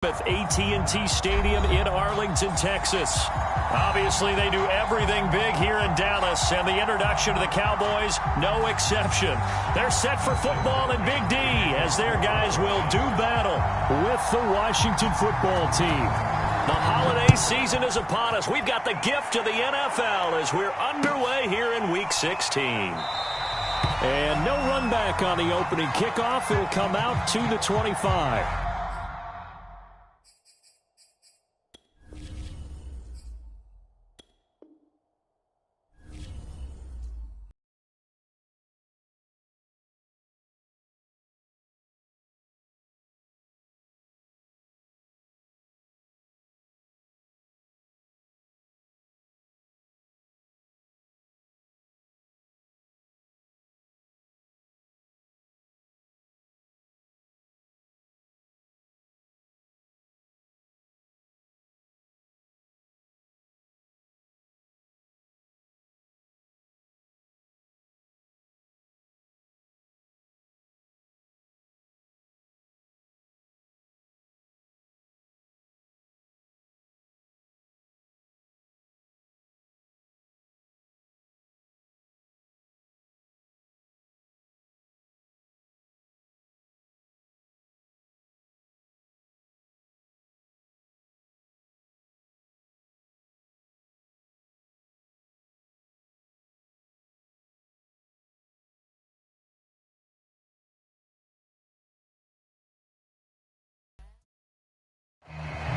At AT&T Stadium in Arlington, Texas. Obviously, they do everything big here in Dallas, and the introduction of the Cowboys, no exception. They're set for football in Big D, as their guys will do battle with the Washington football team. The holiday season is upon us. We've got the gift of the NFL as we're underway here in Week 16. And no run back on the opening kickoff. It'll come out to the 25.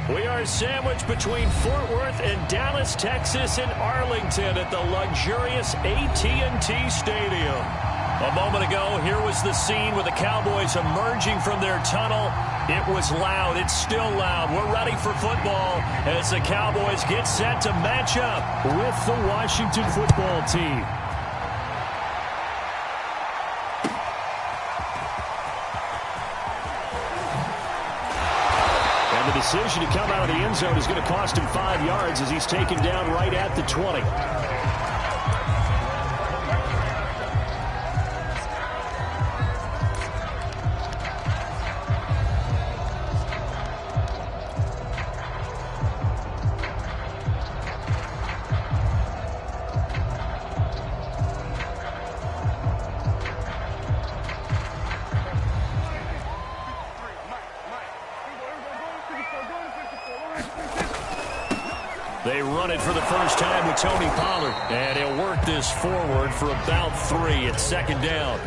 We are sandwiched between Fort Worth and Dallas, Texas, and Arlington at the luxurious AT&T Stadium. A moment ago, here was the scene with the Cowboys emerging from their tunnel. It was loud. It's still loud. We're ready for football as the Cowboys get set to match up with the Washington football team. The decision to come out of the end zone is going to cost him 5 yards as he's taken down right at the 20. They run it for the first time with Tony Pollard, and he'll work this forward for about 3 at second down.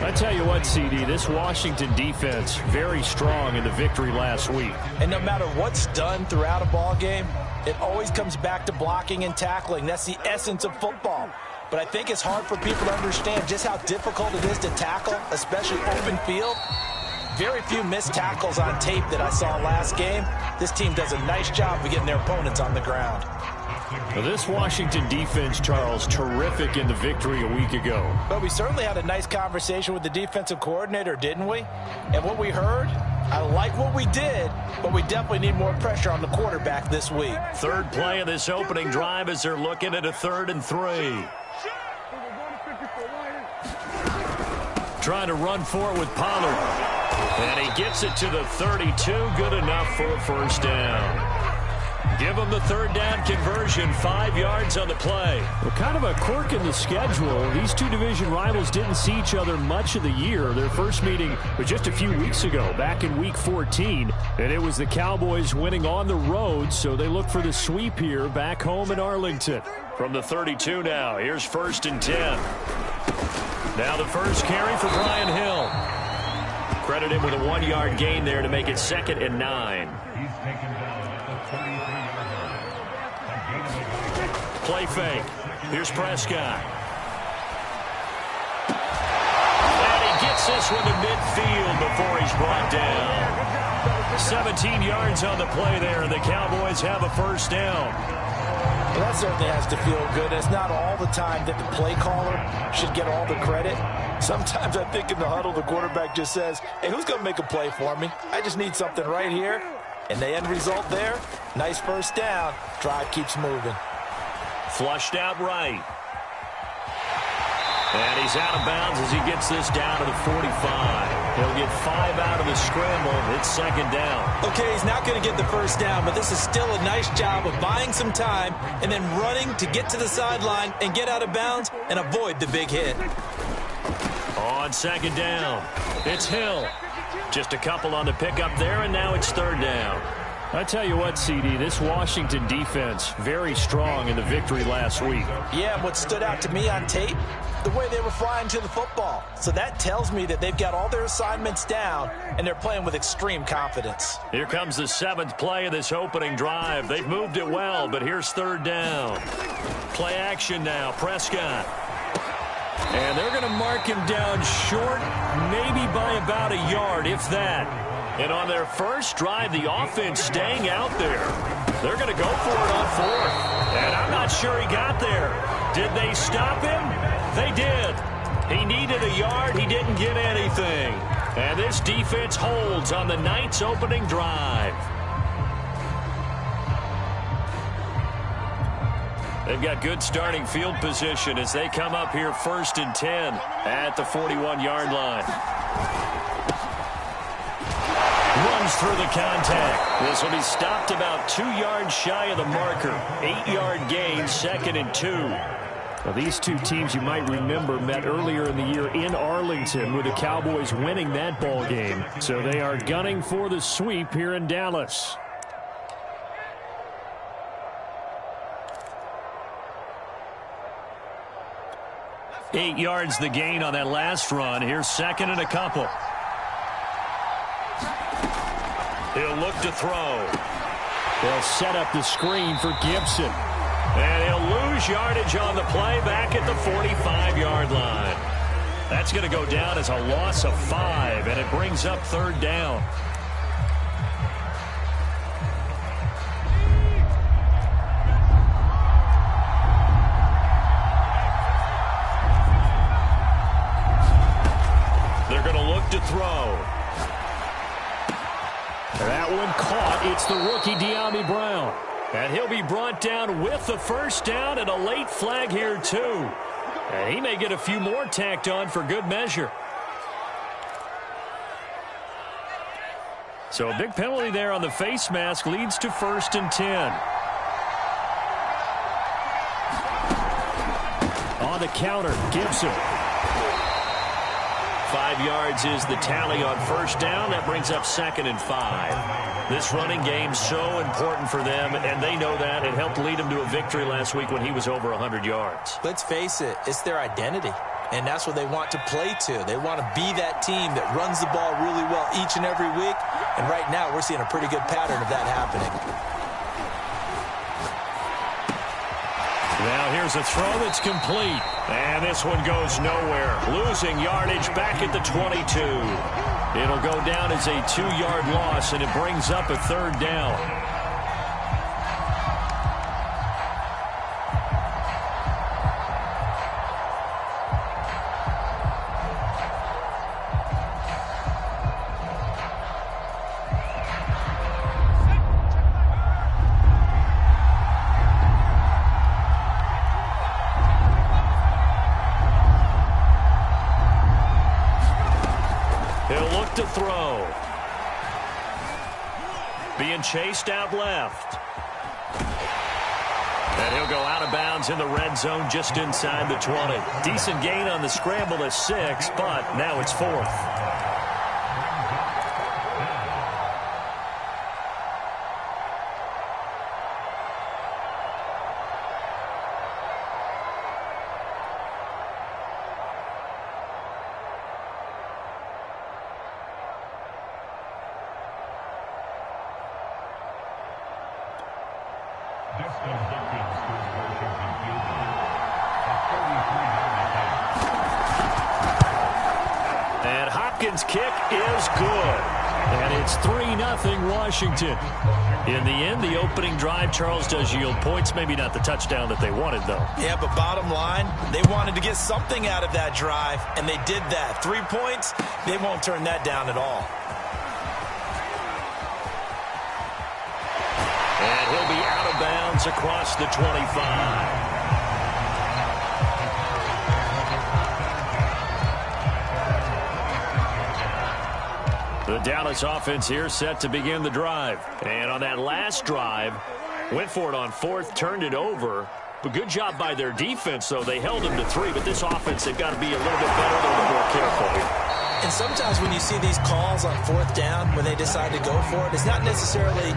I tell you what, CD, this Washington defense, very strong in the victory last week. And no matter what's done throughout a ball game, it always comes back to blocking and tackling. That's the essence of football. But I think it's hard for people to understand just how difficult it is to tackle, especially open field. Very few missed tackles on tape that I saw last game. This team does a nice job of getting their opponents on the ground. Well, this Washington defense, Charles, terrific in the victory a week ago. But we certainly had a nice conversation with the defensive coordinator, didn't we? And what we heard, I like what we did, but we definitely need more pressure on the quarterback this week. Third play of this opening drive as they're looking at a 3rd and 3. Trying to run for it with Pollard. And he gets it to the 32, good enough for a first down. Give him the 3rd down conversion, 5 yards on the play. Well, kind of a quirk in the schedule. These two division rivals didn't see each other much of the year. Their first meeting was just a few weeks ago, back in Week 14. And it was the Cowboys winning on the road, so they look for the sweep here back home in Arlington. From the 32 now, here's 1st and 10. Now the first carry for Brian Hill. Credit him with a 1-yard gain there to make it 2nd and 9. Play fake. Here's Prescott. And he gets this one to midfield before he's brought down. 17 yards on the play there, and the Cowboys have a first down. Well, that certainly has to feel good. It's not all the time that the play caller should get all the credit. Sometimes I think in the huddle, the quarterback just says, hey, who's going to make a play for me? I just need something right here. And the end result there, nice first down. Drive keeps moving. Flushed out right. And he's out of bounds as he gets this down to the 45. He'll get 5 out of the scramble. It's second down. Okay, he's not going to get the first down, but this is still a nice job of buying some time and then running to get to the sideline and get out of bounds and avoid the big hit. On second down, it's Hill. Just a couple on the pickup there, and now it's third down. I tell you what, CD, this Washington defense, very strong in the victory last week. Yeah, and what stood out to me on tape, the way they were flying to the football. So that tells me that they've got all their assignments down, and they're playing with extreme confidence. Here comes the 7th play of this opening drive. They've moved it well, but here's third down. Play action now, Prescott. And they're going to mark him down short, maybe by about a yard, if that. And on their first drive, the offense staying out there. They're going to go for it on 4th. And I'm not sure he got there. Did they stop him? They did. He needed a yard. He didn't get anything. And this defense holds on the Knights' opening drive. They've got good starting field position as they come up here 1st and 10 at the 41-yard line. Runs through the contact. This will be stopped about 2 yards shy of the marker. 8-yard gain, 2nd and 2. Well, these two teams, you might remember, met earlier in the year in Arlington with the Cowboys winning that ball game. So they are gunning for the sweep here in Dallas. Eight yards the gain on that last run. Here's 2nd and a couple. He'll look to throw. They'll set up the screen for Gibson. And he'll lose yardage on the play back at the 45-yard line. That's going to go down as a loss of 5, and it brings up third down. They're going to look to throw. That one caught. It's the rookie De'Ami Brown. And he'll be brought down with the first down and a late flag here, too. And he may get a few more tacked on for good measure. So a big penalty there on the face mask leads to 1st and 10. On the counter, Gibson. 5 yards is the tally on first down. That brings up 2nd and 5. This running game so important for them, and they know that. It helped lead them to a victory last week when he was over 100 yards. Let's face it, it's their identity, and that's what they want to play to. They want to be that team that runs the ball really well each and every week, and right now we're seeing a pretty good pattern of that happening. Now here's a throw that's complete. And this one goes nowhere. Losing yardage back at the 22. It'll go down as a 2-yard loss, and it brings up a third down. To throw. Being chased out left. And he'll go out of bounds in the red zone just inside the 20. Decent gain on the scramble to 6, but now it's 4th. And Hopkins' kick is good. And it's 3-0 Washington. In the end, the opening drive, Charles, does yield points. Maybe not the touchdown that they wanted, though. Yeah, but bottom line, they wanted to get something out of that drive, and they did that. 3 points, they won't turn that down at all. And he'll be out of bounds across the 25. The Dallas offense here set to begin the drive. And on that last drive, went for it on fourth, turned it over. But good job by their defense, though. They held them to 3, but this offense, they've got to be a little bit better, a little bit more careful here. And sometimes when you see these calls on fourth down, when they decide to go for it, it's not necessarily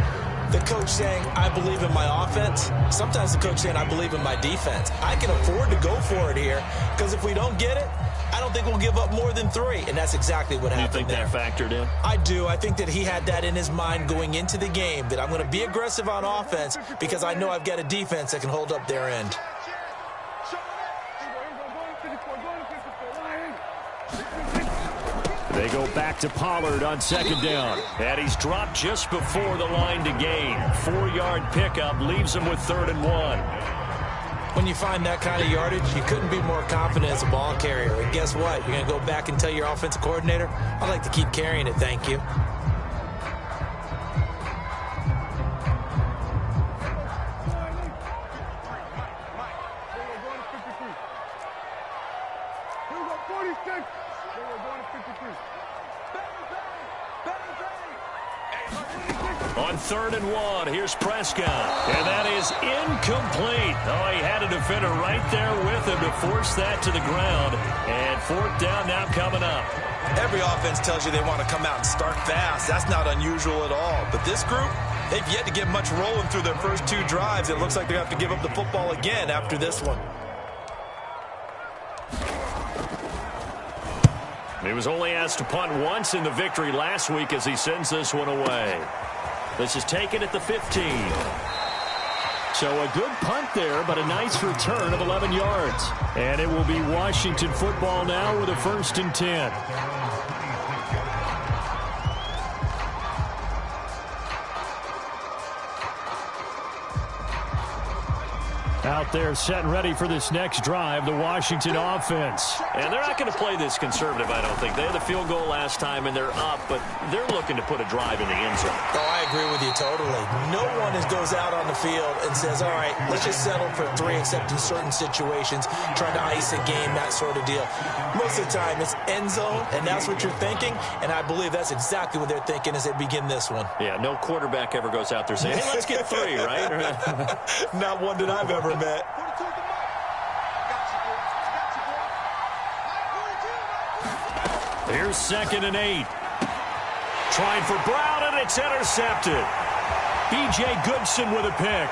the coach saying, I believe in my offense. Sometimes the coach saying, I believe in my defense. I can afford to go for it here, because if we don't get it, I don't think we'll give up more than 3, and that's exactly what happened there. You think that factored in? I do. I think that he had that in his mind going into the game, that I'm going to be aggressive on offense because I know I've got a defense that can hold up their end. They go back to Pollard on second down. And he's dropped just before the line to gain. 4-yard pickup leaves him with 3rd and 1. When you find that kind of yardage, you couldn't be more confident as a ball carrier. And guess what? You're going to go back and tell your offensive coordinator, I'd like to keep carrying it, thank you. On 3rd and 1, here's Prescott. And that is incomplete. Oh, he had a defender right there with him to force that to the ground. And 4th down now coming up. Every offense tells you they want to come out and start fast. That's not unusual at all. But this group, they've yet to get much rolling through their first 2 drives. It looks like they have to give up the football again after this one. He was only asked to punt once in the victory last week as he sends this one away. This is taken at the 15. So a good punt there, but a nice return of 11 yards. And it will be Washington football now with a 1st and 10. Out there set and ready for this next drive, the Washington offense. And they're not going to play this conservative, I don't think. They had the field goal last time, and they're up, but they're looking to put a drive in the end zone. Oh, I agree with you totally. No one goes out on the field and says, all right, let's just settle for 3, except in certain situations, trying to ice a game, that sort of deal. Most of the time, it's end zone, and that's what you're thinking, and I believe that's exactly what they're thinking as they begin this one. Yeah, no quarterback ever goes out there saying, hey, let's get 3, right? Not one that I've ever met. Here's 2nd and 8. Trying for Brown, and it's intercepted. B.J. Goodson with a pick.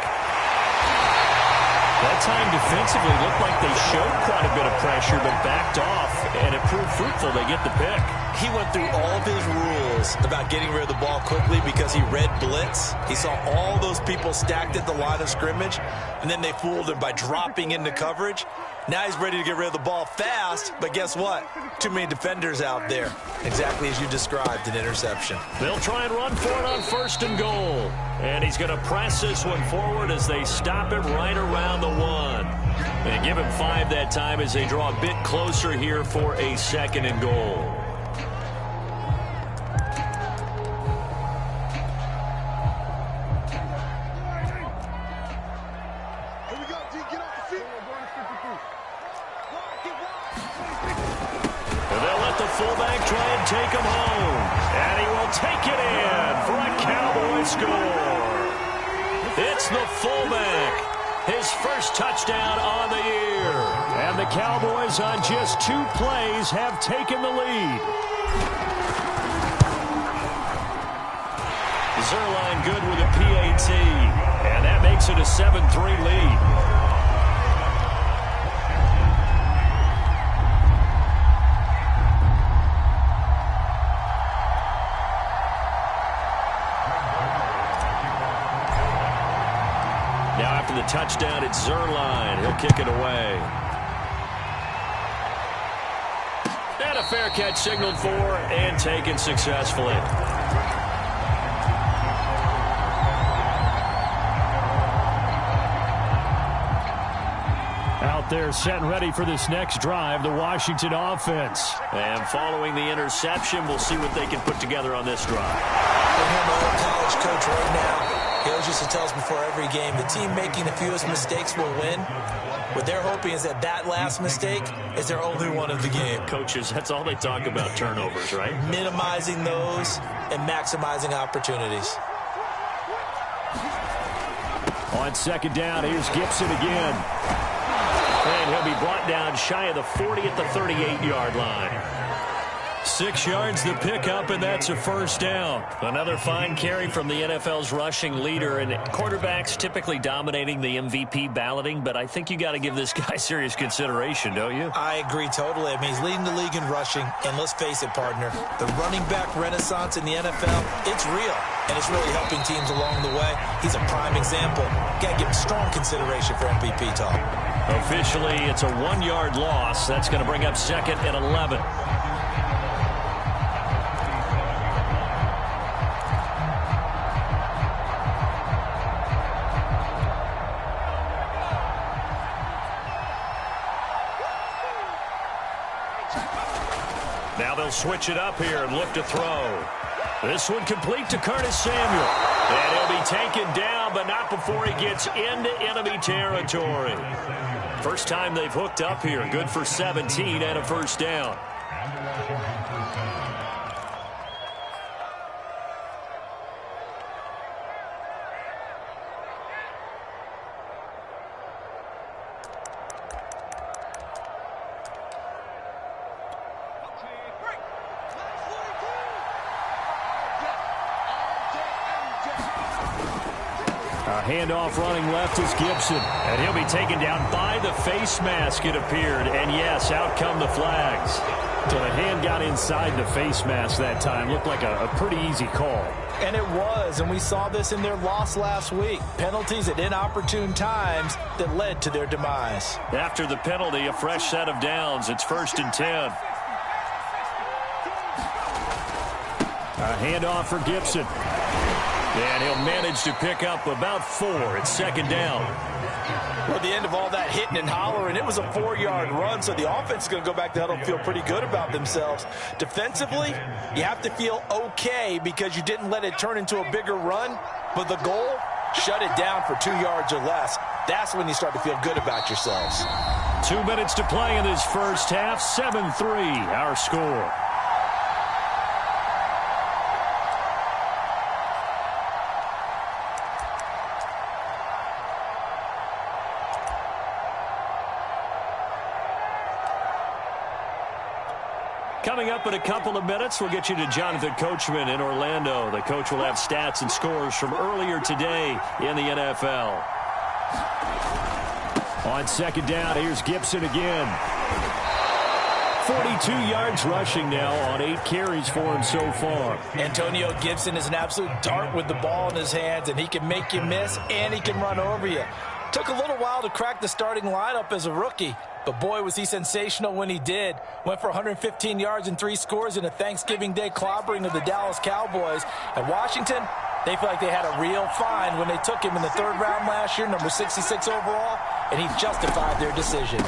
That time defensively looked like they showed quite a bit of pressure, but backed off, and it proved fruitful. They get the pick. He went through all of his rules about getting rid of the ball quickly because he read blitz. He saw all those people stacked at the line of scrimmage, and then they fooled him by dropping into coverage. Now he's ready to get rid of the ball fast, but guess what? Too many defenders out there. Exactly as you described, an interception. They'll try and run for it on 1st and goal. And he's going to press this one forward as they stop him right around the 1. And give him 5 that time as they draw a bit closer here for a 2nd and goal. Fullback try and take him home. And he will take it in for a Cowboy score. It's the fullback. His first touchdown on the year. And the Cowboys on just 2 plays have taken the lead. Zerline good with a PAT. And that makes it a 7-3 lead. The touchdown, it's Zerline. He'll kick it away. And a fair catch signaled for and taken successfully. Out there set and ready for this next drive, the Washington offense. And following the interception, we'll see what they can put together on this drive. I'm a college coach right now. He'll used to tell us before every game, the team making the fewest mistakes will win. What they're hoping is that last mistake is their only one of the game. Coaches, that's all they talk about, turnovers, right? Minimizing those and maximizing opportunities. On second down, here's Gibson again. And he'll be brought down shy of the 40 at the 38-yard line. 6 yards the pickup, and that's a first down. Another fine carry from the NFL's rushing leader, and quarterbacks typically dominating the MVP balloting, but I think you got to give this guy serious consideration, don't you? I agree totally. I mean, he's leading the league in rushing, and let's face it, partner, the running back renaissance in the NFL, it's real, and it's really helping teams along the way. He's a prime example. Got to give him strong consideration for MVP talk. Officially, it's a 1-yard loss. That's going to bring up second and 11. Now they'll switch it up here and look to throw. This one complete to Curtis Samuel. And he'll be taken down, but not before he gets into enemy territory. First time they've hooked up here. Good for 17 and a first down. Handoff running left is Gibson. And he'll be taken down by the face mask, it appeared. And yes, out come the flags. So the hand got inside the face mask that time. Looked like a pretty easy call. And it was, and we saw this in their loss last week. Penalties at inopportune times that led to their demise. After the penalty, a fresh set of downs. It's 1st and 10. A handoff for Gibson. And he'll manage to pick up about 4. It's 2nd down. Well, at the end of all that hitting and hollering, it was a 4-yard run, so the offense is going to go back to huddle and feel pretty good about themselves. Defensively, you have to feel okay because you didn't let it turn into a bigger run, but the goal, shut it down for 2 yards or less. That's when you start to feel good about yourselves. 2 minutes to play in this first half. 7-3, our score. Coming up in a couple of minutes, we'll get you to Jonathan Coachman in Orlando. The coach will have stats and scores from earlier today in the NFL. On second down, here's Gibson again. 42 yards rushing now on 8 carries for him so far. Antonio Gibson is an absolute dart with the ball in his hands, and he can make you miss, and he can run over you. Took a little while to crack the starting lineup as a rookie, but boy, was he sensational when he did. Went for 115 yards and 3 scores in a Thanksgiving Day clobbering of the Dallas Cowboys. At Washington, they feel like they had a real find when they took him in the 3rd round last year, number 66 overall, and he justified their decision.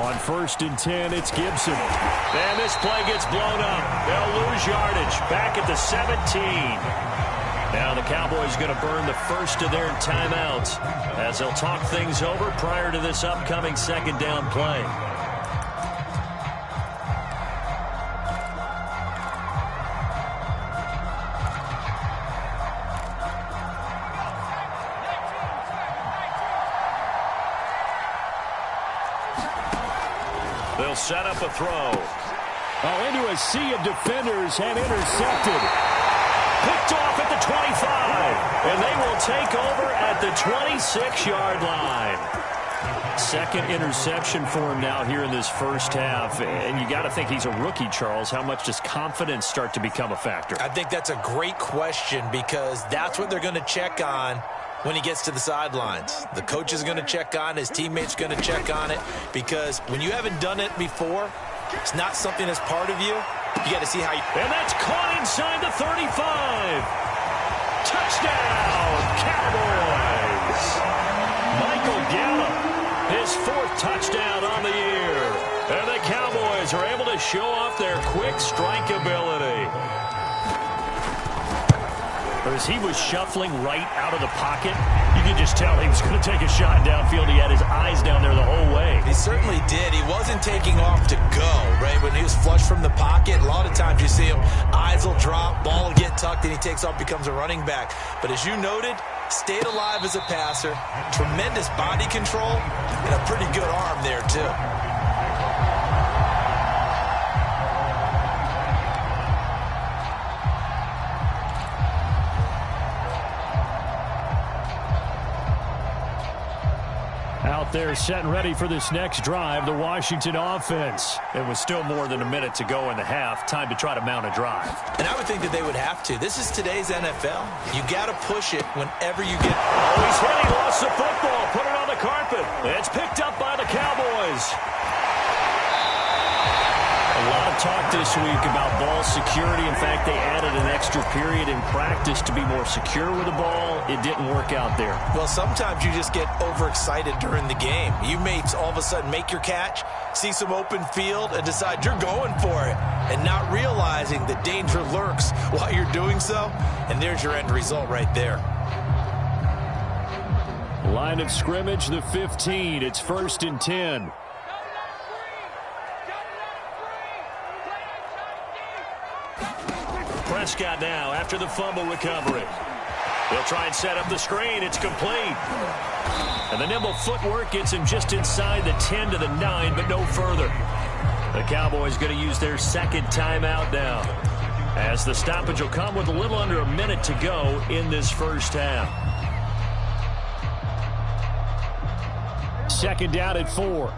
On 1st and 10, it's Gibson. And this play gets blown up. They'll lose yardage. Back at the 17. Now the Cowboys going to burn the first of their timeouts as they'll talk things over prior to this upcoming 2nd down play. They'll set up a throw. Oh, into a sea of defenders and intercepted. Picked off at the 25, and they will take over at the 26-yard line. 2nd interception for him now here in this first half, and you got to think he's a rookie, Charles. How much does confidence start to become a factor? I think that's a great question because that's what they're going to check on when he gets to the sidelines. The coach is going to check on, his teammates going to check on it, because when you haven't done it before, it's not something that's part of you. You got to see how you... And that's caught inside the 35. Touchdown, Cowboys. Michael Gallup, his 4th touchdown on the year. And the Cowboys are able to show off their quick strike ability. As he was shuffling right out of the pocket, you could just tell he was going to take a shot downfield. He had his eyes down there the whole way. He certainly did. He wasn't taking off to go, right? When he was flush from the pocket, a lot of times you see him, eyes will drop, ball will get tucked, and he takes off, becomes a running back. But as you noted, stayed alive as a passer, tremendous body control, and a pretty good arm there, too. Out there set and ready for this next drive, the Washington offense. It was still more than a minute to go in the half. Time to try to mount a drive. And I would think that they would have to. This is today's NFL. You got to push it whenever you get... Oh, he's hit. He lost the football. Put it on the carpet. It's picked up by the Cowboys. A lot of talk this week about ball security. In fact, they added an extra period in practice to be more secure with the ball. It didn't work out there. Well, sometimes you just get overexcited during the game. You may all of a sudden make your catch, see some open field, and decide you're going for it, and not realizing the danger lurks while you're doing so. And there's your end result right there. Line of scrimmage, the 15. It's 1st and 10. Prescott now after the fumble recovery. He'll try and set up the screen. It's complete. And the nimble footwork gets him just inside the 10 to the 9, but no further. The Cowboys going to use their second timeout now, as the stoppage will come with a little under a minute to go in this first half. Second down at 4.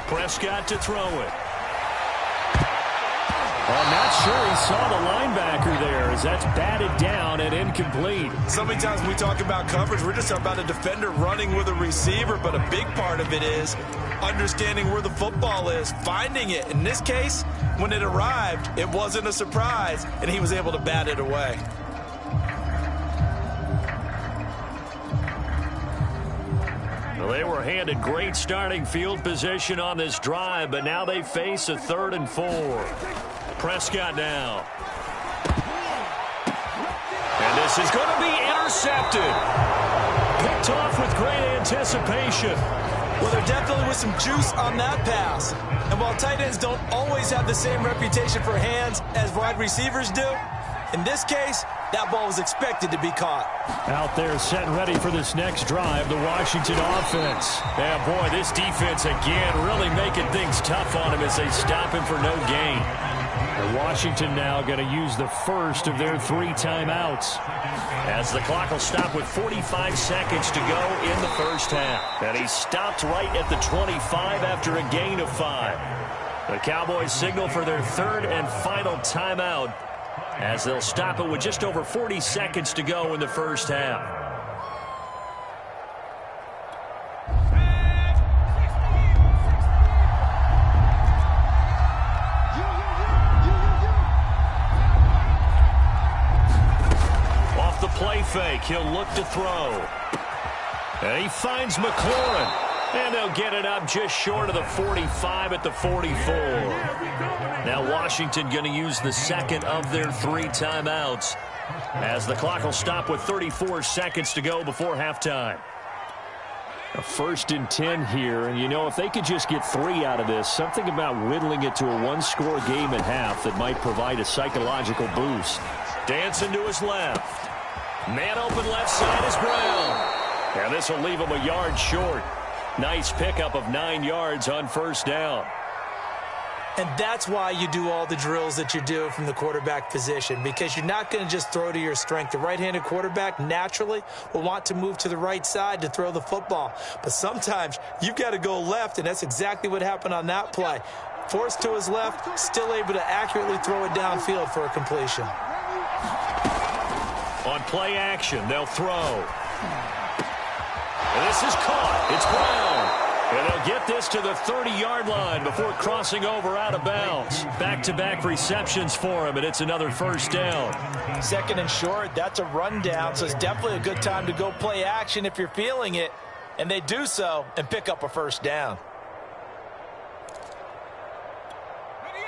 Prescott to throw it. I'm not sure he saw the linebacker there, as that's batted down and incomplete. So many times when we talk about coverage, we're just talking about a defender running with a receiver, but a big part of it is understanding where the football is, finding it. In this case, when it arrived, it wasn't a surprise, and he was able to bat it away. Well, they were handed great starting field position on this drive, but now they face a 3rd and 4. Prescott now. And this is going to be intercepted. Picked off with great anticipation. Well, there definitely was some juice on that pass. And while tight ends don't always have the same reputation for hands as wide receivers do, in this case, that ball was expected to be caught. Out there set and ready for this next drive, the Washington offense. Yeah, boy, this defense again really making things tough on him as they stop him for no gain. And Washington now going to use the first of their 3 timeouts, as the clock will stop with 45 seconds to go in the first half. And he stopped right at the 25 after a gain of 5. The Cowboys signal for their 3rd and final timeout, as they'll stop it with just over 40 seconds to go in the first half. Off the play fake, he'll look to throw. And he finds McLaurin. And they'll get it up just short of the 45 at the 44. Now Washington going to use the second of their 3 timeouts, as the clock will stop with 34 seconds to go before halftime. A 1st and 10 here, and you know, if they could just get 3 out of this, something about whittling it to a 1-score game at half that might provide a psychological boost. Dancing to his left. Man open left side is Brown. And this will leave him a yard short. Nice pickup of 9 yards on first down. And that's why you do all the drills that you do from the quarterback position, because you're not going to just throw to your strength. The right-handed quarterback naturally will want to move to the right side to throw the football. But sometimes you've got to go left, and that's exactly what happened on that play. Forced to his left, still able to accurately throw it downfield for a completion. On play action, they'll throw. And this is caught. It's Brown. And they'll get this to the 30-yard line before crossing over out of bounds. Back-to-back receptions for him, and it's another first down. 2nd and short, that's a rundown, so it's definitely a good time to go play action if you're feeling it. And they do so and pick up a first down.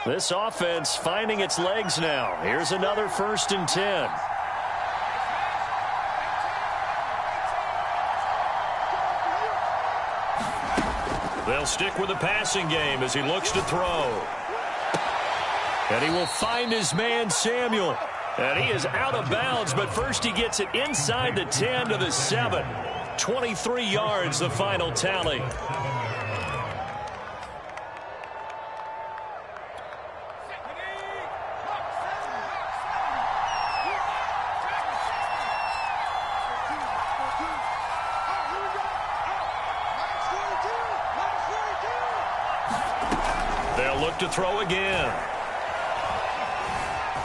This offense finding its legs now. Here's another 1st and 10. They'll stick with the passing game as he looks to throw. And he will find his man, Samuel. And he is out of bounds, but first he gets it inside the 10 to the 7. 23 yards, the final tally. They'll look to throw again.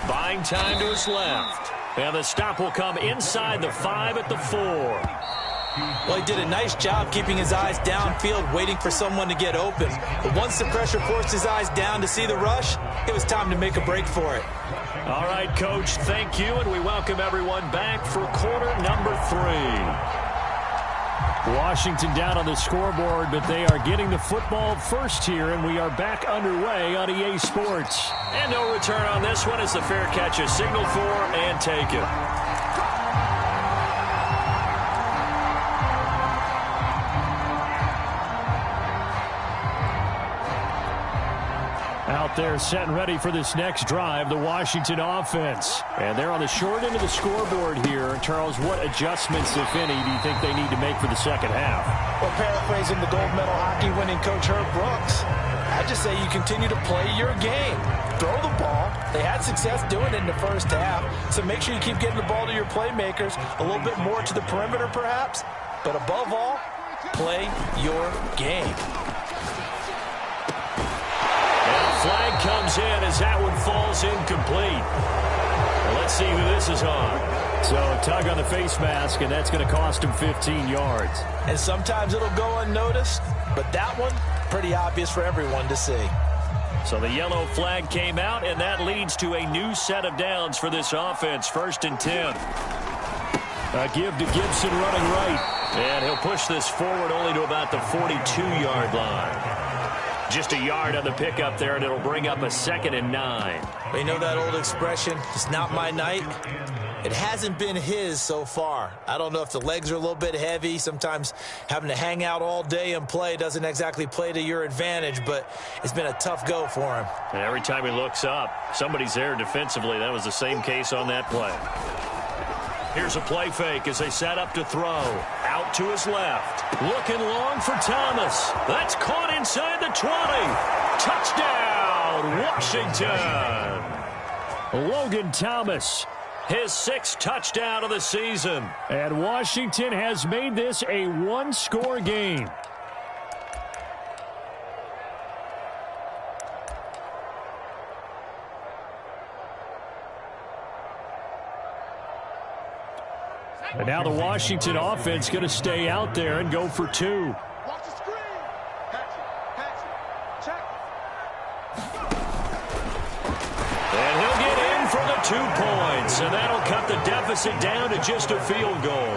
Buying time to his left. And the stop will come inside the 5 at the 4. Well, he did a nice job keeping his eyes downfield, waiting for someone to get open. But once the pressure forced his eyes down to see the rush, it was time to make a break for it. All right, Coach, thank you, and we welcome everyone back for quarter number 3. Washington down on the scoreboard, but they are getting the football first here, and we are back underway on EA Sports. And no return on this one as the fair catch is signaled for and taken. Out there set and ready for this next drive, the Washington offense. And they're on the short end of the scoreboard here. Charles, what adjustments, if any, do you think they need to make for the second half? Well, paraphrasing the gold medal hockey winning coach Herb Brooks, I just say you continue to play your game. Throw the ball. They had success doing it in the first half, so make sure you keep getting the ball to your playmakers, a little bit more to the perimeter perhaps, but above all, play your game. Flag comes in as that one falls incomplete. Well, let's see who this is on. So a tug on the face mask, and that's going to cost him 15 yards. And sometimes it'll go unnoticed, but that one, pretty obvious for everyone to see. So the yellow flag came out, and that leads to a new set of downs for this offense. 1st and 10. A give to Gibson running right. And he'll push this forward only to about the 42-yard line. Just a yard on the pickup there, and it'll bring up a 2nd and 9. You know that old expression, it's not my night? It hasn't been his so far. I don't know if the legs are a little bit heavy. Sometimes having to hang out all day and play doesn't exactly play to your advantage, but it's been a tough go for him. And every time he looks up, somebody's there defensively. That was the same case on that play. Here's a play fake as they set up to throw. Out to his left. Looking long for Thomas. That's caught inside the 20. Touchdown, Washington. Logan Thomas. His 6th touchdown of the season. And Washington has made this a one-score game. And now the Washington offense going to stay out there and go for 2. Watch the screen. Check. And he'll get in for the 2 points. And that'll cut the deficit down to just a field goal.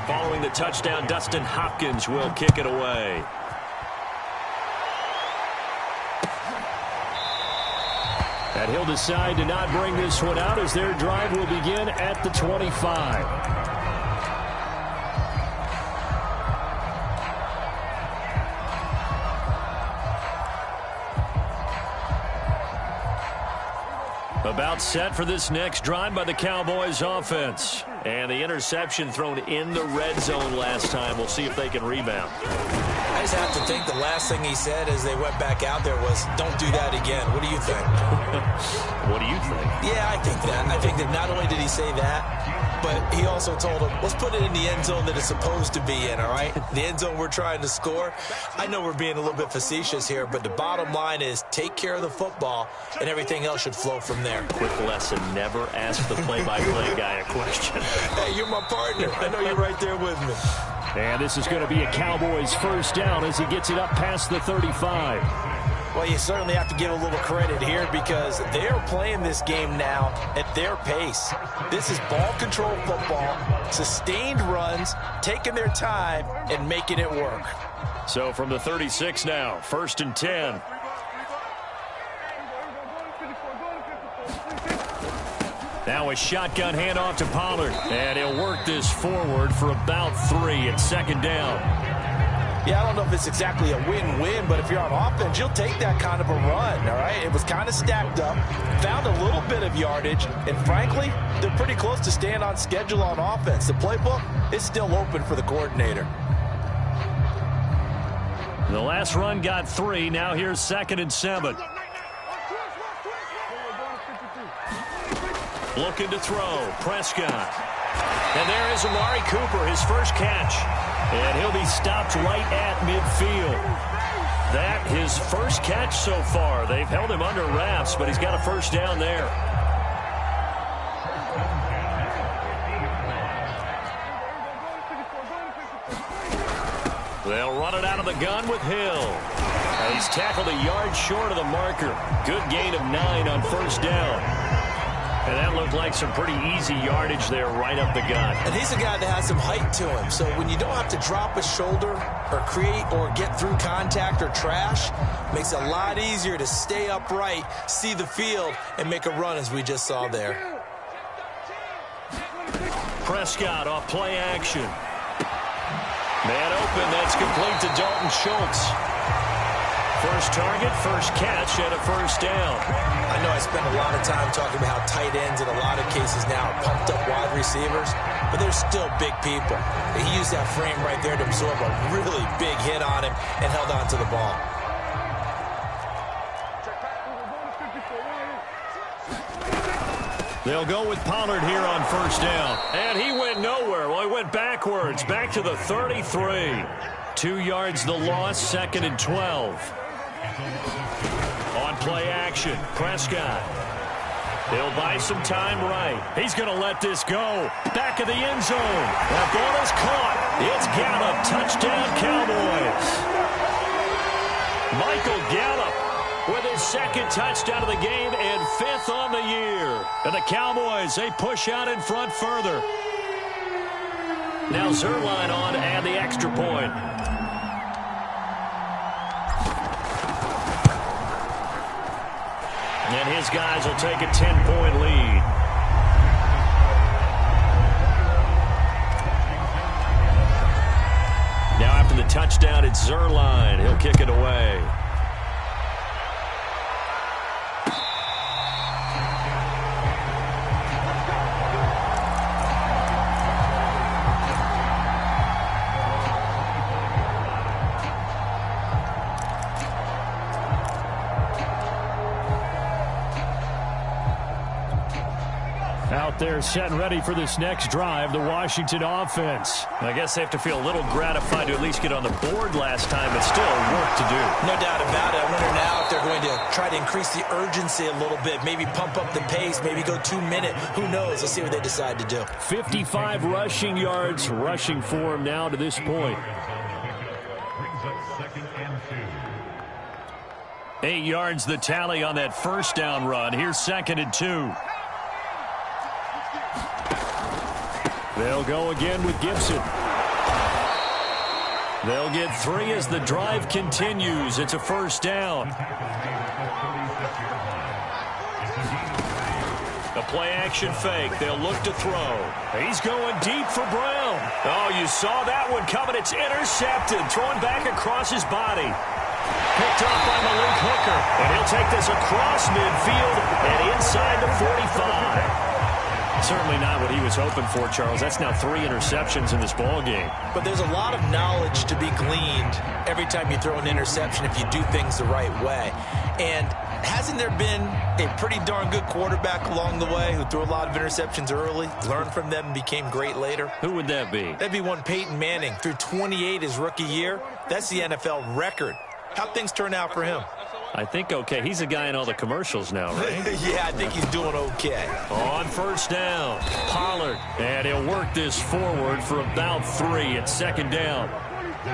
Following the touchdown, Dustin Hopkins will kick it away. And he'll decide to not bring this one out as their drive will begin at the 25. About set for this next drive by the Cowboys offense. And the interception thrown in the red zone last time. We'll see if they can rebound. I just have to think the last thing he said as they went back out there was, don't do that again. What do you think? What do you think? Yeah, I think that. I think that not only did he say that, but he also told him, let's put it in the end zone that it's supposed to be in, all right? The end zone we're trying to score. I know we're being a little bit facetious here, but the bottom line is take care of the football, and everything else should flow from there. Quick lesson, never ask the play-by-play guy a question. Hey, you're my partner. I know you're right there with me. And this is going to be a Cowboys first down as he gets it up past the 35. Well, you certainly have to give a little credit here because they're playing this game now at their pace. This is ball control football, sustained runs, taking their time, and making it work. So from the 36 now, 1st and 10. Now a shotgun handoff to Pollard. And he'll work this forward for about 3 at 2nd down. Yeah, I don't know if it's exactly a win-win, but if you're on offense, you'll take that kind of a run, all right? It was kind of stacked up, found a little bit of yardage, and frankly, they're pretty close to staying on schedule on offense. The playbook is still open for the coordinator. The last run got 3. Now here's 2nd and 7. Looking to throw. Prescott. And there is Amari Cooper, his first catch. And he'll be stopped right at midfield. That his first catch so far. They've held him under wraps, but he's got a first down there. They'll run it out of the gun with Hill. And he's tackled a yard short of the marker. Good gain of 9 on 1st down. And that looked like some pretty easy yardage there right up the gut. And he's a guy that has some height to him. So when you don't have to drop a shoulder or create or get through contact or trash, makes it a lot easier to stay upright, see the field, and make a run as we just saw there. Prescott off play action. Man open, that's complete to Dalton Schultz. First target, first catch, and a first down. I know I spent a lot of time talking about how tight ends in a lot of cases now are pumped up wide receivers, but they're still big people. He used that frame right there to absorb a really big hit on him and held on to the ball. They'll go with Pollard here on 1st down. And he went nowhere. Well, he went backwards, back to the 33. 2 yards the loss, 2nd and 12. On play action, Prescott. He'll buy some time right. He's going to let this go. Back of the end zone. That ball is caught. It's Gallup. Touchdown, Cowboys. Michael Gallup with his 2nd touchdown of the game and 5th on the year. And the Cowboys, they push out in front further. Now Zerline on to add the extra point. And his guys will take a 10-point lead. Now after the touchdown, it's Zerline. He'll kick it away. Out there set and ready for this next drive, the Washington offense. I guess they have to feel a little gratified to at least get on the board last time, but still work to do. No doubt about it. I wonder now if they're going to try to increase the urgency a little bit, maybe pump up the pace, maybe go 2-minute. Who knows? Let's see what they decide to do. 55 rushing yards rushing for him now to this point. 8 yards the tally on that first down run. Here's 2nd and 2. They'll go again with Gibson. They'll get 3 as the drive continues. It's a first down. A play-action fake. They'll look to throw. He's going deep for Brown. Oh, you saw that one coming. It's intercepted. Thrown back across his body. Picked off by Malik Hooker. And he'll take this across midfield and inside the 45. Certainly not what he was hoping for, Charles. That's now 3 interceptions in this ball game. But there's a lot of knowledge to be gleaned every time you throw an interception if you do things the right way. And hasn't there been a pretty darn good quarterback along the way who threw a lot of interceptions early, learned from them, and became great later? Who would that be? That'd be one Peyton Manning. Threw 28 his rookie year. That's the NFL record. How'd things turn out for him? I think okay. He's a guy in all the commercials now, right? Yeah, I think he's doing okay. On first down, Pollard. And he'll work this forward for about 3 at 2nd down.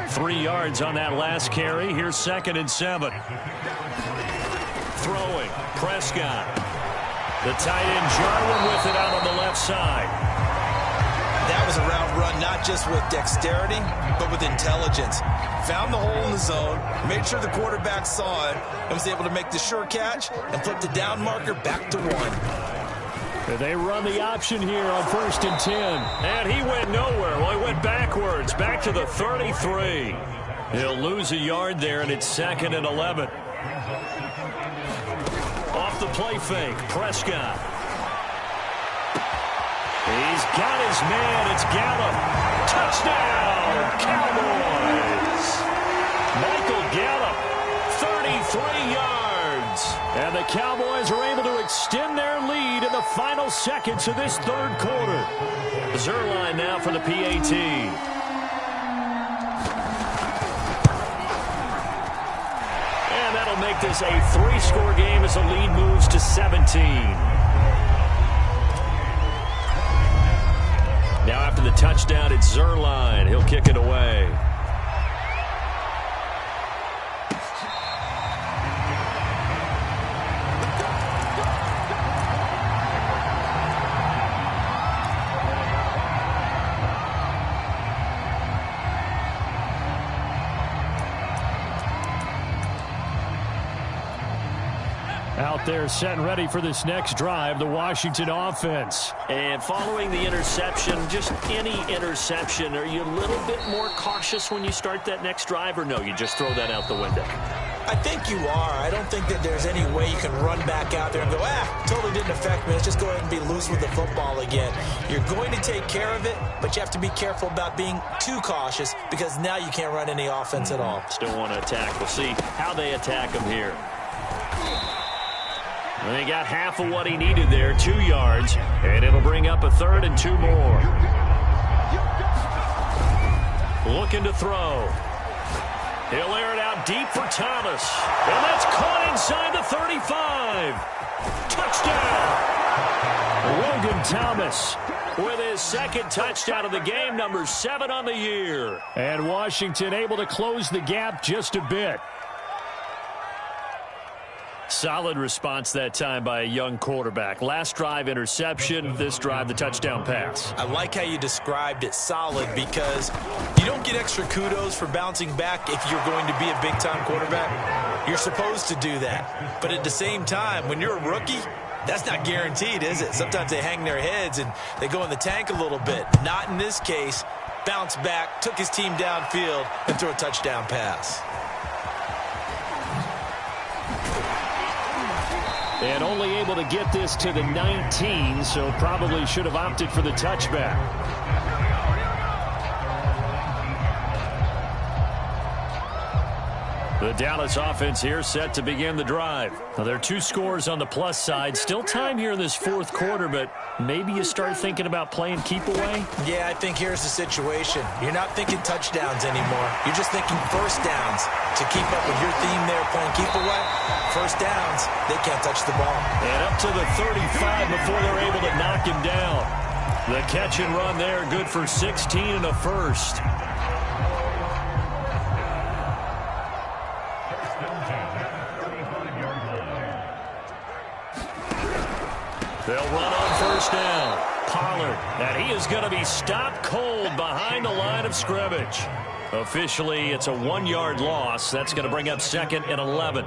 3 yards on that last carry. Here's 2nd and 7. Throwing, Prescott. The tight end Jarwin with it out on the left side. That was a route run, not just with dexterity, but with intelligence. Found the hole in the zone, made sure the quarterback saw it, and was able to make the sure catch and flip the down marker back to 1. They run the option here on 1st and 10. And he went nowhere. Well, he went backwards, back to the 33. He'll lose a yard there, and it's 2nd and 11. Off the play fake, Prescott. He's got his man. It's Gallup. Touchdown, Cowboys. Michael Gallup, 33 yards. And the Cowboys are able to extend their lead in the final seconds of this 3rd quarter. Zerline now for the PAT. And that'll make this a 3-score game as the lead moves to 17. Now after the touchdown, it's Zerline. He'll kick it away. Out there set and ready for this next drive, the Washington offense. And following the interception, just any interception, are you a little bit more cautious when you start that next drive, or no, you just throw that out the window? I think you are. I don't think that there's any way you can run back out there and go, totally didn't affect me. Let's just go ahead and be loose with the football again. You're going to take care of it, but you have to be careful about being too cautious because now you can't run any offense at all. Still want to attack. We'll see how they attack him here. And he got half of what he needed there, 2 yards, and it'll bring up a 3rd and 2 more. Looking to throw. He'll air it out deep for Thomas. And that's caught inside the 35. Touchdown. Logan Thomas with his 2nd touchdown of the game, number 7 on the year. And Washington able to close the gap just a bit. Solid response that time by a young quarterback. Last drive, interception. This drive, the touchdown pass. I like how you described it, solid, because you don't get extra kudos for bouncing back if you're going to be a big-time quarterback. You're supposed to do that. But at the same time, when you're a rookie, that's not guaranteed, is it? Sometimes they hang their heads and they go in the tank a little bit. Not in this case. Bounced back, took his team downfield, and threw a touchdown pass. And only able to get this to the 19, so probably should have opted for the touchback. The Dallas offense here set to begin the drive. Now, there are 2 scores on the plus side. Still time here in this 4th quarter, but maybe you start thinking about playing keep away? Yeah, I think here's the situation. You're not thinking touchdowns anymore. You're just thinking first downs. To keep up with your theme there, playing keep away, first downs, they can't touch the ball. And up to the 35 before they're able to knock him down. The catch and run there, good for 16 and a first. They'll run on first down. Pollard, and he is going to be stopped cold behind the line of scrimmage. Officially, it's a 1-yard loss. That's going to bring up 2nd and 11.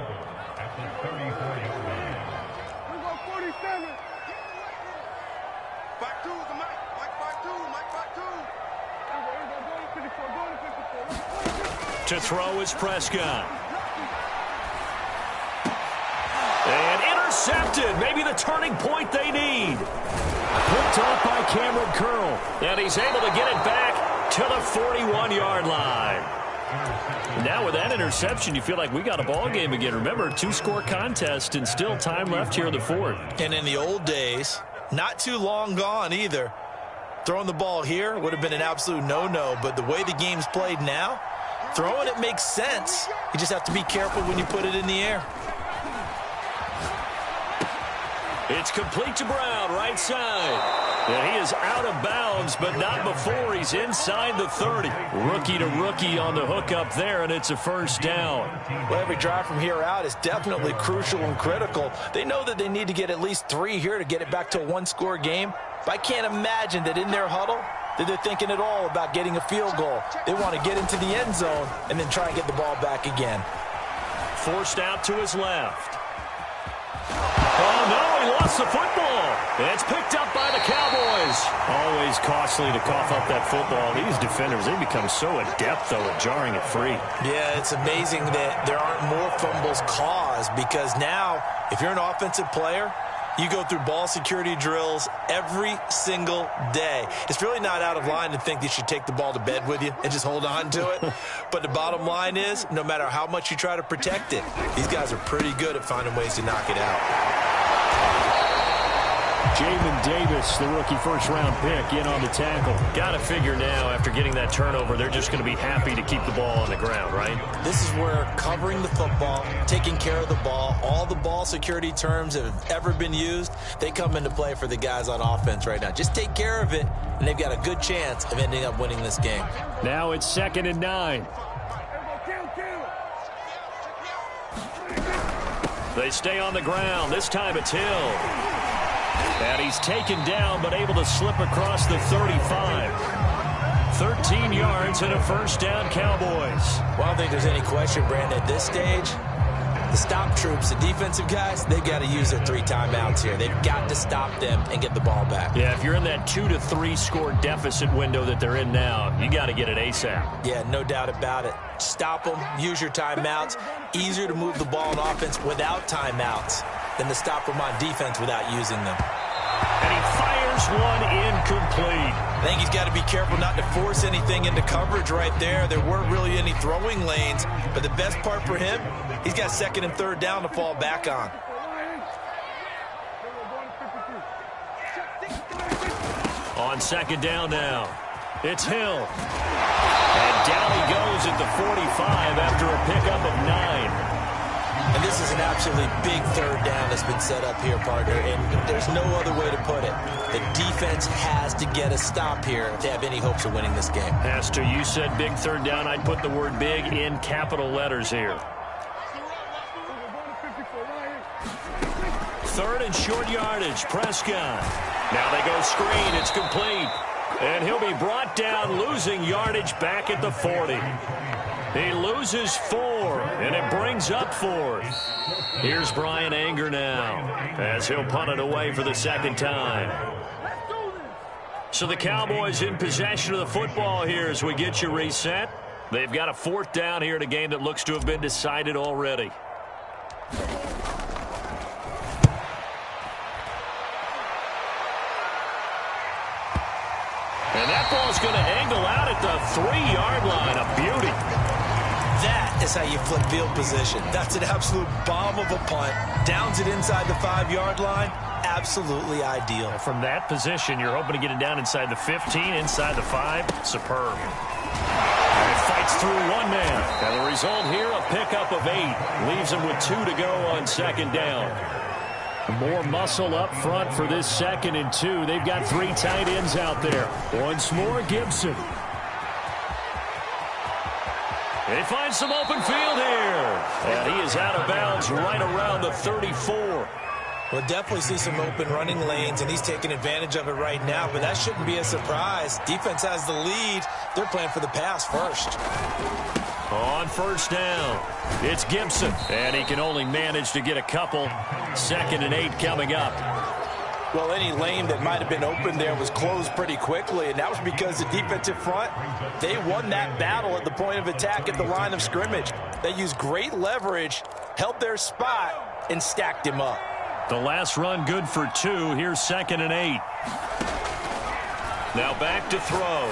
To throw is Prescott. And intercepted. Maybe the turning point they need. Picked off by Cameron Curl. And he's able to get it back to the 41-yard line. Now with that interception, you feel like we got a ball game again. Remember, 2-score contest and still time left here in the 4th. And in the old days, not too long gone either, throwing the ball here would have been an absolute no-no. But the way the game's played now, throwing it makes sense. You just have to be careful when you put it in the air. It's complete to Brown, right side. And he is out of bounds, but not before he's inside the 30. Rookie to rookie on the hook up there, and it's a first down. Well, every drive from here out is definitely crucial and critical. They know that they need to get at least 3 here to get it back to a 1-score game. But I can't imagine that in their huddle, that they're thinking at all about getting a field goal. They want to get into the end zone and then try and get the ball back again. Forced out to his left. Oh, no, he lost the football. It's picked up by the Cowboys. Always costly to cough up that football. These defenders, they become so adept, though, at jarring it free. Yeah, it's amazing that there aren't more fumbles caused, because now, if you're an offensive player, you go through ball security drills every single day. It's really not out of line to think that you should take the ball to bed with you and just hold on to it. But the bottom line is, no matter how much you try to protect it, these guys are pretty good at finding ways to knock it out. Jamin Davis, the rookie first-round pick, in on the tackle. Got to figure now, after getting that turnover, they're just going to be happy to keep the ball on the ground, right? This is where covering the football, taking care of the ball, all the ball security terms that have ever been used, they come into play for the guys on offense right now. Just take care of it, and they've got a good chance of ending up winning this game. Now it's 2nd and 9. They stay on the ground. This time it's Hill. And he's taken down, but able to slip across the 35. 13 yards and a first down, Cowboys. Well, I don't think there's any question, Brandon, at this stage, the stop troops, the defensive guys, they've got to use their 3 timeouts here. They've got to stop them and get the ball back. Yeah, if you're in that 2 to 3 score deficit window that they're in now, you got to get it ASAP. Yeah, no doubt about it. Stop them, use your timeouts. Easier to move the ball on offense without timeouts than to stop them on defense without using them. And he fires one incomplete. I think he's got to be careful not to force anything into coverage right there. There weren't really any throwing lanes, but the best part for him, he's got 2nd and 3rd down to fall back on. On 2nd down now, it's Hill. And down he goes at the 45 after a pickup of 9. And this is an absolutely big 3rd down that's been set up here, partner, and there's no other way to put it. The defense has to get a stop here to have any hopes of winning this game. Has to. You said big 3rd down. I'd put the word big in capital letters here. 3rd and short yardage. Prescott. Now they go screen. It's complete. And he'll be brought down, losing yardage back at the 40. He loses 4, and it brings up 4th. Here's Brian Anger now, as he'll punt it away for the 2nd time. So the Cowboys in possession of the football here as we get you reset. They've got a 4th down here in a game that looks to have been decided already. And that ball's going to angle out at the 3-yard line. A beauty. That is how you flip field position. That's an absolute bomb of a punt. Downs it inside the 5-yard line. Absolutely ideal. From that position, you're hoping to get it down inside the 15, inside the 5. Superb. And it fights through one man. And the result here, a pickup of 8. Leaves him with 2 to go on 2nd down. More muscle up front for this 2nd and 2. They've got 3 tight ends out there. Once more, Gibson. He finds some open field here. And he is out of bounds right around the 34. We'll definitely see some open running lanes, and he's taking advantage of it right now, but that shouldn't be a surprise. Defense has the lead. They're playing for the pass first. On 1st down, it's Gibson, and he can only manage to get a couple. 2nd and 8 coming up. Well, any lane that might have been open there was closed pretty quickly, and that was because the defensive front, they won that battle at the point of attack at the line of scrimmage. They used great leverage, held their spot, and stacked him up. The last run good for 2. Here's 2nd and 8. Now back to throw.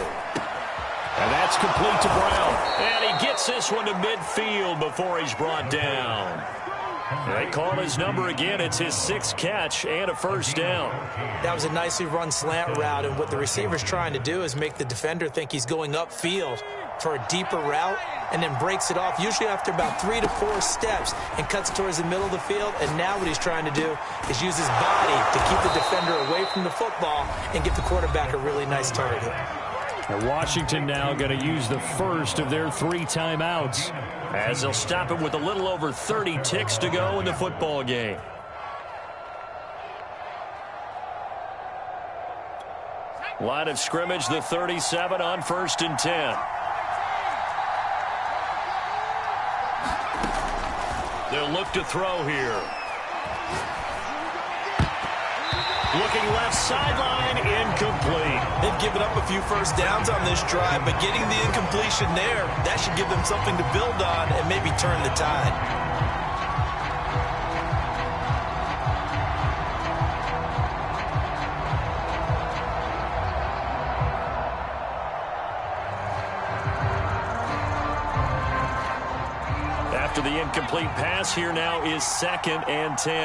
And that's complete to Brown. And he gets this one to midfield before he's brought down. They call his number again. It's his 6th catch and a 1st down. That was a nicely run slant route, and what the receiver's trying to do is make the defender think he's going upfield for a deeper route and then breaks it off, usually after about 3 to 4 steps, and cuts towards the middle of the field. And now what he's trying to do is use his body to keep the defender away from the football and give the quarterback a really nice target. Washington now going to use the first of their 3 timeouts, as they'll stop it with a little over 30 ticks to go in the football game. Line of scrimmage, the 37 on 1st and 10. They'll look to throw here. Looking left sideline, incomplete. They've given up a few first downs on this drive, but getting the incompletion there, that should give them something to build on and maybe turn the tide. After the incomplete pass, here now is 2nd and 10.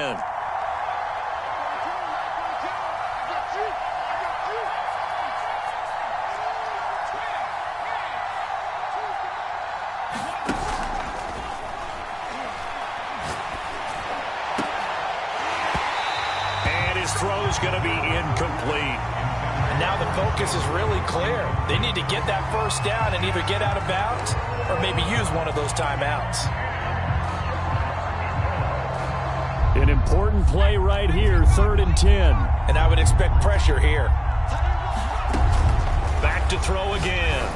And his throw is going to be incomplete. And now the focus is really clear. They need to get that first down and either get out of bounds or maybe use one of those timeouts. An important play right here, 3rd and 10. And I would expect pressure here. Back to throw again.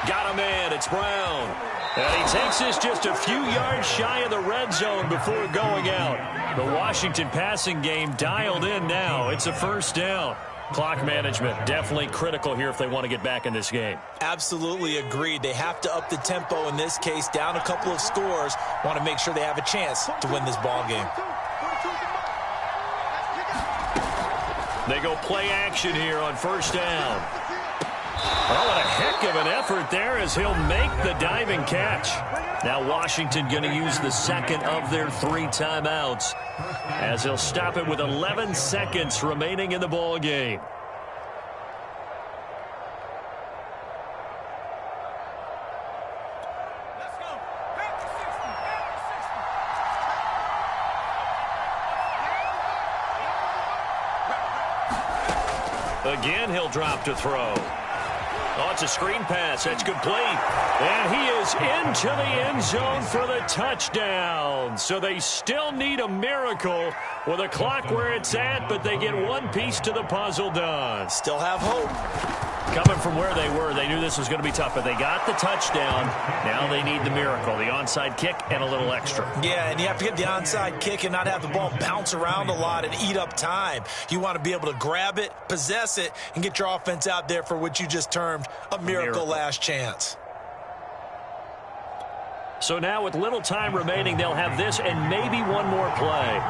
Got a man, it's Brown. And he takes this just a few yards shy of the red zone before going out. The Washington passing game dialed in now. It's a 1st down. Clock management definitely critical here if they want to get back in this game. Absolutely agreed. They have to up the tempo in this case, down a couple of scores. Want to make sure they have a chance to win this ball game. They go play action here on 1st down. Oh, what a heck of an effort there as he'll make the diving catch. Now Washington going to use the 2nd of their 3 timeouts as he'll stop it with 11 seconds remaining in the ball game. Again, he'll drop to throw. Oh, it's a screen pass. That's complete. And he is into the end zone for the touchdown. So they still need a miracle with a clock where it's at, but they get one piece to the puzzle done. Still have hope. Coming from where they were, they knew this was going to be tough, but they got the touchdown. Now they need the miracle, the onside kick and a little extra. Yeah, and you have to get the onside kick and not have the ball bounce around a lot and eat up time. You want to be able to grab it, possess it, and get your offense out there for what you just termed a miracle last chance. So now with little time remaining, they'll have this and maybe one more play.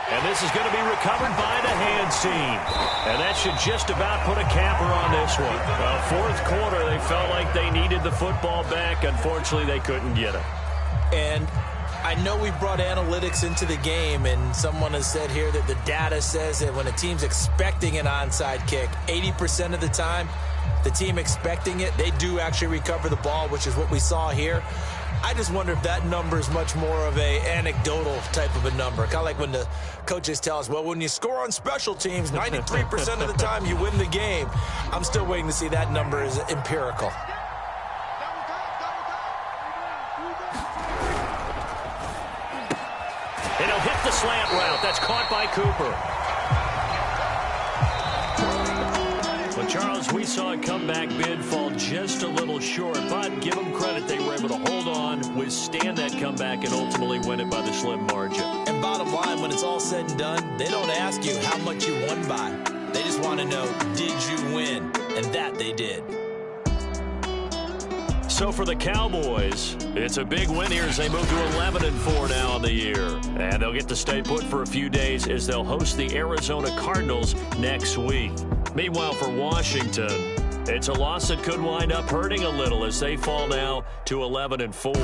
And this is going to be recovered by the hands team. And that should just about put a capper on this one. Well, 4th quarter, they felt like they needed the football back. Unfortunately, they couldn't get it. And I know we've brought analytics into the game, and someone has said here that the data says that when a team's expecting an onside kick, 80% of the time, the team expecting it, they do actually recover the ball, which is what we saw here. I just wonder if that number is much more of a anecdotal type of a number. Kind of like when the coaches tell us, well, when you score on special teams, 93% of the time you win the game. I'm still waiting to see that number is empirical. And he'll hit the slant route. That's caught by Cooper. Well, Charles, we saw a comeback bid fall just a little short, but give them credit. They were able to hold on, withstand that comeback, and ultimately win it by the slim margin. And bottom line, when it's all said and done, they don't ask you how much you won by. They just want to know, did you win? And that they did. So for the Cowboys, it's a big win here as they move to 11-4 now on the year. And they'll get to stay put for a few days as they'll host the Arizona Cardinals next week. Meanwhile, for Washington, it's a loss that could wind up hurting a little as they fall now to 11-4.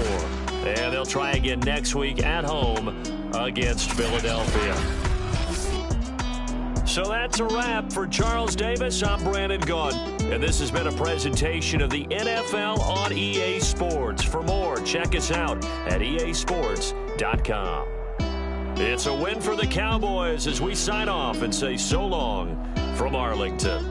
And they'll try again next week at home against Philadelphia. So that's a wrap. For Charles Davis, I'm Brandon Gaudin. And this has been a presentation of the NFL on EA Sports. For more, check us out at easports.com. It's a win for the Cowboys as we sign off and say so long from Arlington.